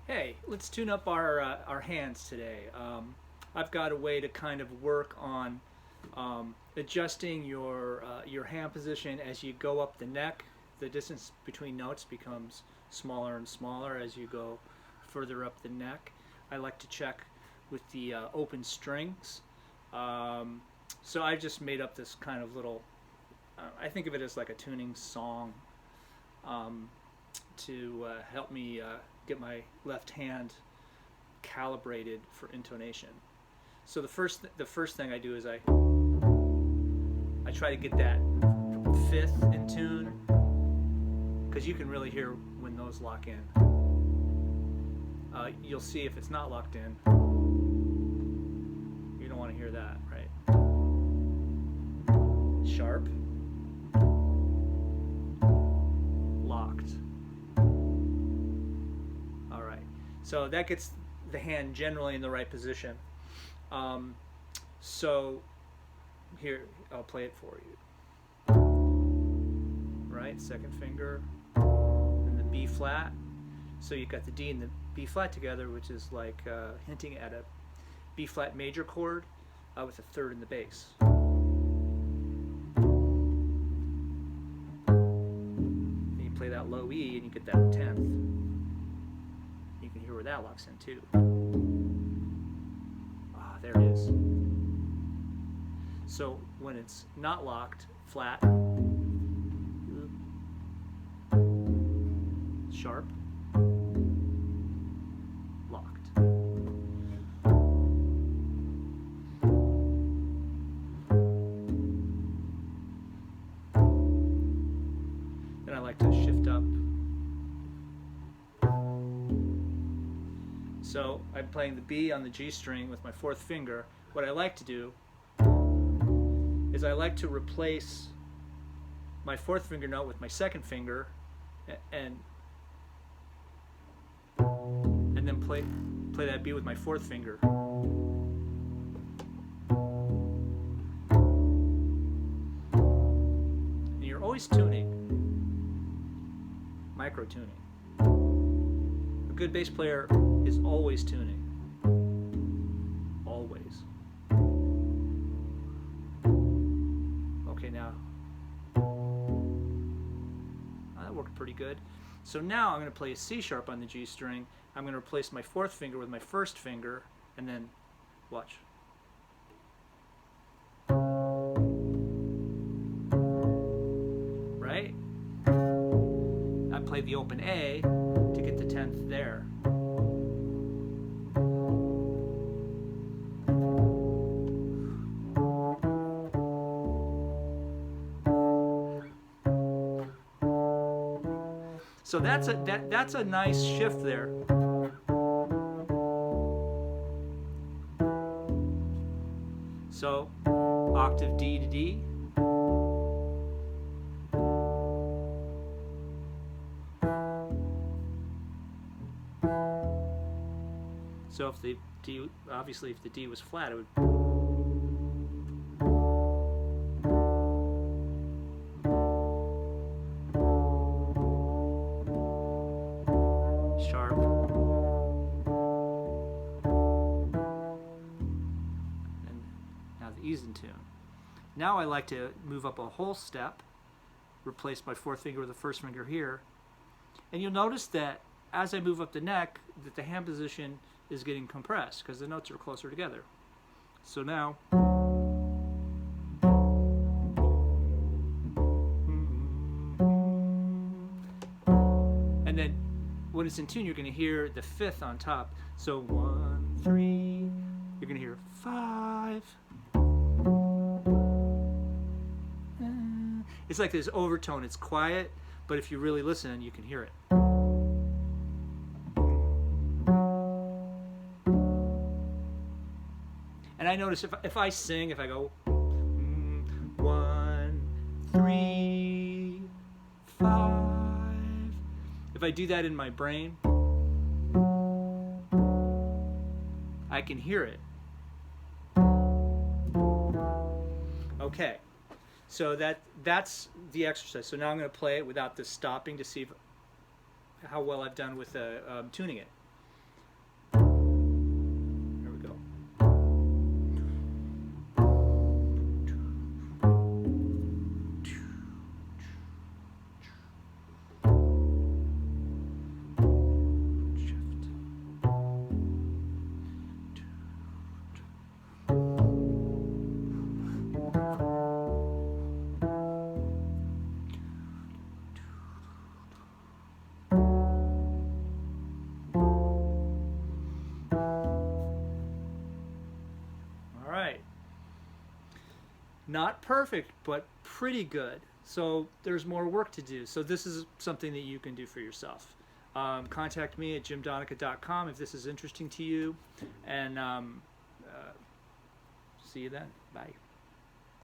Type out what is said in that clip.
Hey, let's tune up our hands today. I've got a way to kind of work on adjusting your hand position as you go up the neck. The distance between notes becomes smaller and smaller as you go further up the neck. I like to check with the open strings. So I just made up this kind of little. I think of it as like a tuning song um, to help me get my left hand calibrated for intonation. So the first thing I do is I try to get that fifth in tune because you can really hear when those lock in. You'll see if it's not locked in. You don't want to hear that, right? Sharp, locked. All right. So that gets the hand generally in the right position. So here, I'll play it for you. Right, second finger, and the B flat. So you've got the D and the B flat together, which is like hinting at a B flat major chord with a third in the bass. And you play that low E and you get that 10th. You can hear where that locks in too. Ah, there it is. So when it's not locked, flat, sharp, locked. Then I like to shift up. So I'm playing the B on the G string with my fourth finger. What I like to do is I like to replace my fourth finger note with my second finger and then play that B with my fourth finger. And you're always tuning, micro tuning. A good bass player is always tuning. Always. Okay, now that worked pretty good. So now I'm going to play a C sharp on the G string. I'm going to replace my fourth finger with my first finger, and then watch. Right? I play the open A to get the 10th there. So that's a nice shift there. So octave D to D. So if the D, obviously if the D was flat, it would. Sharp. And now the E's in tune. Now I like to move up a whole step, replace my fourth finger with the first finger here, and you'll notice that as I move up the neck, that the hand position is getting compressed because the notes are closer together. So now, and then when it's in tune, you're going to hear the fifth on top. So 1, 3, you're going to hear 5. It's like this overtone. It's quiet, but if you really listen, you can hear it. And I notice if I sing, if I go 1, 3, 5, if I do that in my brain, I can hear it. Okay, so that's the exercise. So now I'm going to play it without the stopping to see how well I've done with tuning it. Not perfect, but pretty good. So there's more work to do. So this is something that you can do for yourself. Contact me at jimdonica.com if this is interesting to you. And see you then. Bye.